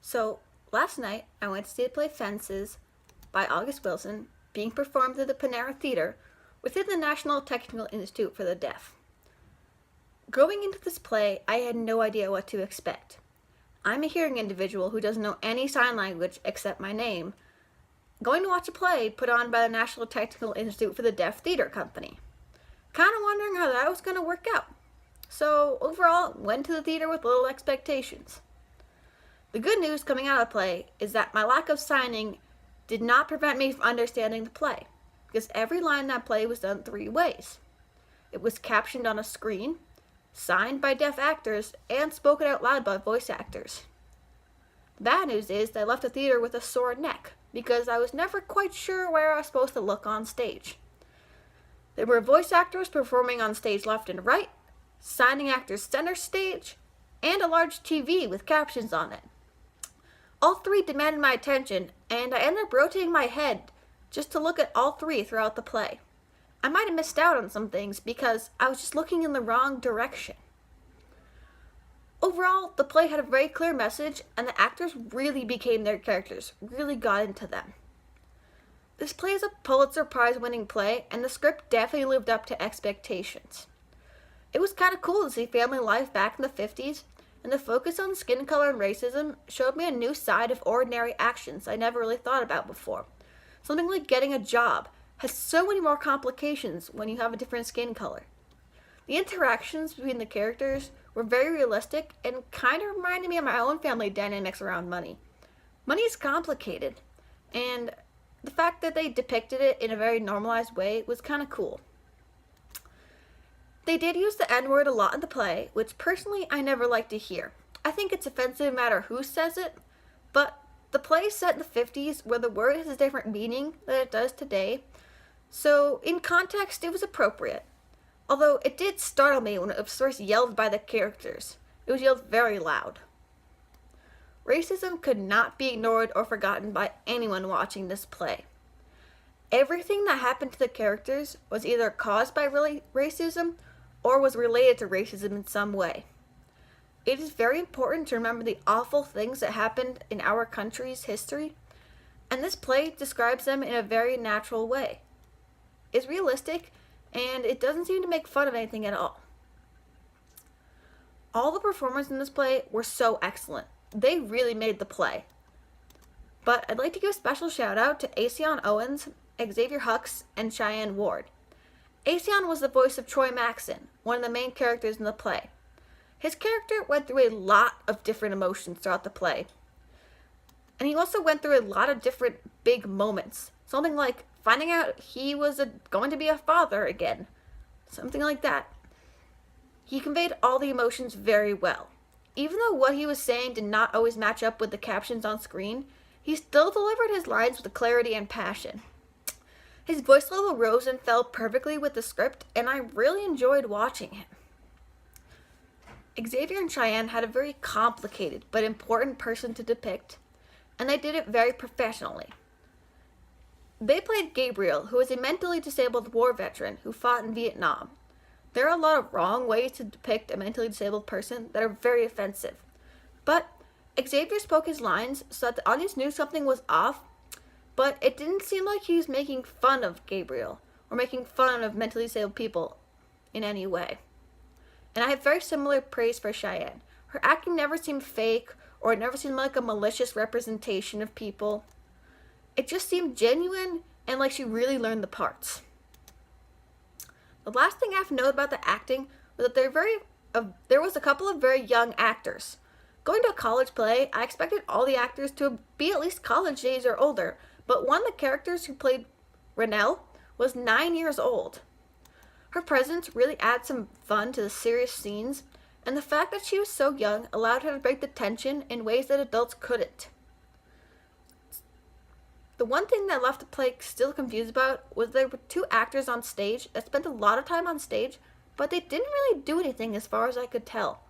So last night I went to see the play Fences by August Wilson being performed at the Panera Theater within the National Technical Institute for the Deaf. Going into this play, I had no idea what to expect. I'm a hearing individual who doesn't know any sign language except my name, going to watch a play put on by the National Technical Institute for the Deaf Theater Company. Kind of wondering how that was going to work out. So overall, went to the theater with little expectations. The good news coming out of the play is that my lack of signing did not prevent me from understanding the play, because every line in that play was done 3 ways. It was captioned on a screen, signed by deaf actors, and spoken out loud by voice actors. The bad news is that I left the theater with a sore neck, because I was never quite sure where I was supposed to look on stage. There were voice actors performing on stage left and right, signing actors center stage, and a large TV with captions on it. All 3 demanded my attention, and I ended up rotating my head just to look at all 3 throughout the play. I might have missed out on some things because I was just looking in the wrong direction. Overall, the play had a very clear message, and the actors really became their characters, really got into them. This play is a Pulitzer Prize winning play, and the script definitely lived up to expectations. It was kind of cool to see family life back in the 50s, and the focus on skin color and racism showed me a new side of ordinary actions I never really thought about before. Something like getting a job has so many more complications when you have a different skin color. The interactions between the characters were very realistic and kind of reminded me of my own family dynamics around money. Money is complicated, and the fact that they depicted it in a very normalized way was kind of cool. They did use the N-word a lot in the play, which personally I never like to hear. I think it's offensive no matter who says it, but the play is set in the 50s where the word has a different meaning than it does today, so in context it was appropriate. Although it did startle me when it was first yelled by the characters. It was yelled very loud. Racism could not be ignored or forgotten by anyone watching this play. Everything that happened to the characters was either caused by racism or was related to racism in some way. It is very important to remember the awful things that happened in our country's history, and this play describes them in a very natural way. It's realistic, and it doesn't seem to make fun of anything at all. All the performers in this play were so excellent. They really made the play. But I'd like to give a special shout out to Acion Owens, Xavier Hux, and Cheyenne Ward. Acion was the voice of Troy Maxon, one of the main characters in the play. His character went through a lot of different emotions throughout the play. And he also went through a lot of different big moments. Something like finding out he was going to be a father again. Something like that. He conveyed all the emotions very well. Even though what he was saying did not always match up with the captions on screen, he still delivered his lines with clarity and passion. His voice level rose and fell perfectly with the script, and I really enjoyed watching him. Xavier and Cheyenne had a very complicated but important person to depict, and they did it very professionally. They played Gabriel, who is a mentally disabled war veteran who fought in Vietnam. There are a lot of wrong ways to depict a mentally disabled person that are very offensive, but Xavier spoke his lines so that the audience knew something was off, but it didn't seem like he was making fun of Gabriel or making fun of mentally disabled people in any way. And I have very similar praise for Cheyenne. Her acting never seemed fake, or it never seemed like a malicious representation of people. It just seemed genuine and like she really learned the parts. The last thing I have to note about the acting was that there was a couple of very young actors. Going to a college play, I expected all the actors to be at least college age or older, but one of the characters who played Renelle was 9 years old. Her presence really adds some fun to the serious scenes, and the fact that she was so young allowed her to break the tension in ways that adults couldn't. The one thing that left the play still confused about was there were 2 actors on stage that spent a lot of time on stage, but they didn't really do anything as far as I could tell.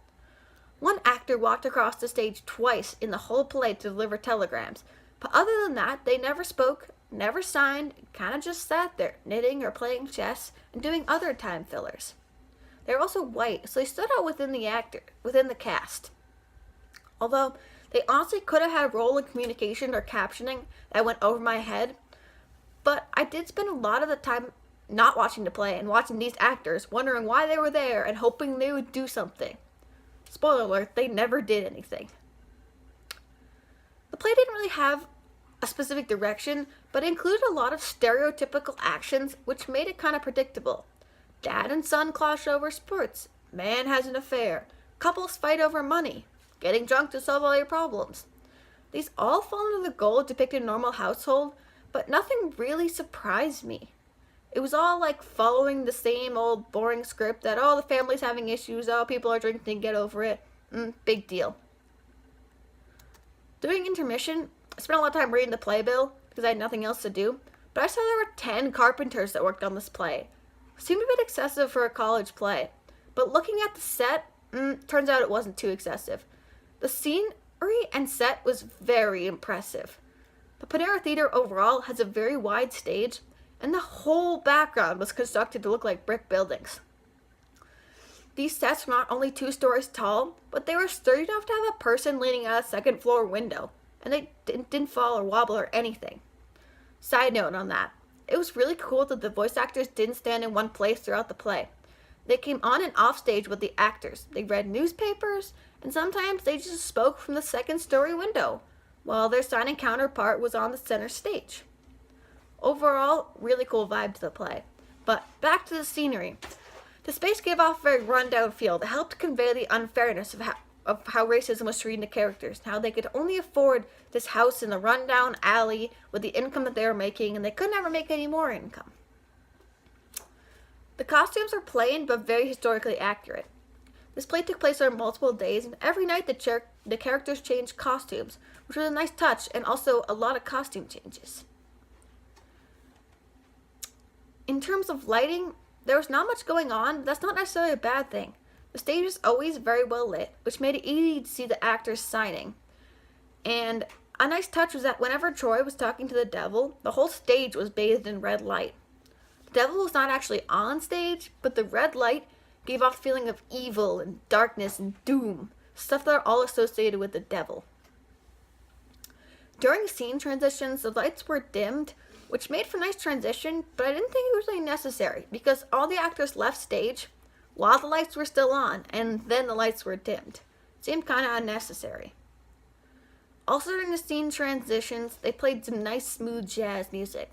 One actor walked across the stage twice in the whole play to deliver telegrams, but other than that, they never spoke, never signed, kind of just sat there, knitting or playing chess and doing other time fillers. They were also white, so they stood out within the cast. Although They honestly could have had a role in communication or captioning that went over my head, but I did spend a lot of the time not watching the play and watching these actors, wondering why they were there and hoping they would do something. Spoiler alert, they never did anything. The play didn't really have a specific direction, but it included a lot of stereotypical actions, which made it kind of predictable. Dad and son clash over sports, man has an affair, couples fight over money, getting drunk to solve all your problems. These all fall under the goal of depicting a normal household, but nothing really surprised me. It was all like following the same old boring script that, oh, the family's having issues, oh, people are drinking, get over it. Big deal. During intermission, I spent a lot of time reading the playbill because I had nothing else to do, but I saw there were 10 carpenters that worked on this play. Seemed a bit excessive for a college play, but looking at the set, turns out it wasn't too excessive. The scenery and set was very impressive. The Panera Theater overall has a very wide stage, and the whole background was constructed to look like brick buildings. These sets were not only 2 stories tall, but they were sturdy enough to have a person leaning out a second floor window, and they didn't fall or wobble or anything. Side note on that, it was really cool that the voice actors didn't stand in one place throughout the play. They came on and off stage with the actors. They read newspapers, and sometimes they just spoke from the second story window, while their signing counterpart was on the center stage. Overall, really cool vibe to the play. But back to the scenery. The space gave off a very rundown feel that helped convey the unfairness of how racism was treating the characters, and how they could only afford this house in the rundown alley with the income that they were making, and they could never make any more income. The costumes are plain but very historically accurate. This play took place over multiple days, and every night the characters changed costumes, which was a nice touch, and also a lot of costume changes. In terms of lighting, there was not much going on, but that's not necessarily a bad thing. The stage was always very well lit, which made it easy to see the actors signing. And a nice touch was that whenever Troy was talking to the devil, the whole stage was bathed in red light. The devil was not actually on stage, but the red light gave off a feeling of evil and darkness and doom, stuff that are all associated with the devil. During scene transitions, the lights were dimmed, which made for a nice transition, but I didn't think it was really necessary because all the actors left stage while the lights were still on, and then the lights were dimmed. It seemed kind of unnecessary. Also during the scene transitions, they played some nice smooth jazz music,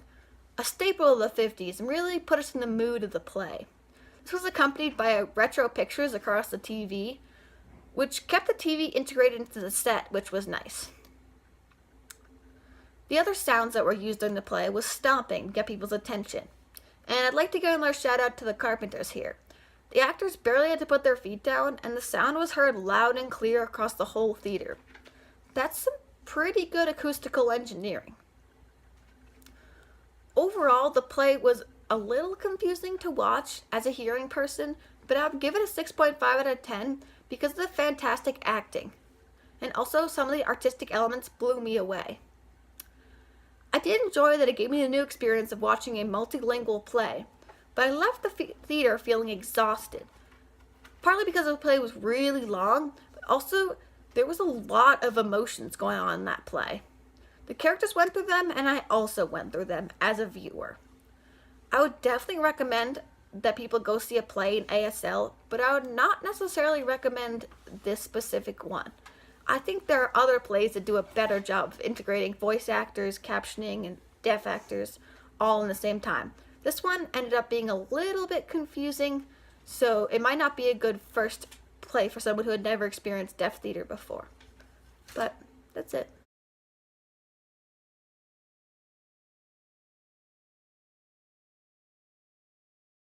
a staple of the 50s, and really put us in the mood of the play. This was accompanied by retro pictures across the TV, which kept the TV integrated into the set, which was nice. The other sounds that were used during the play was stomping to get people's attention. And I'd like to give another shout out to the carpenters here. The actors barely had to put their feet down, and the sound was heard loud and clear across the whole theater. That's some pretty good acoustical engineering. Overall, the play was a little confusing to watch as a hearing person, but I would give it a 6.5 out of 10 because of the fantastic acting. And also, some of the artistic elements blew me away. I did enjoy that it gave me a new experience of watching a multilingual play, but I left the theater feeling exhausted. Partly because the play was really long, but also there was a lot of emotions going on in that play. The characters went through them, and I also went through them as a viewer. I would definitely recommend that people go see a play in ASL, but I would not necessarily recommend this specific one. I think there are other plays that do a better job of integrating voice actors, captioning, and deaf actors all in the same time. This one ended up being a little bit confusing, so it might not be a good first play for someone who had never experienced deaf theater before. But that's it.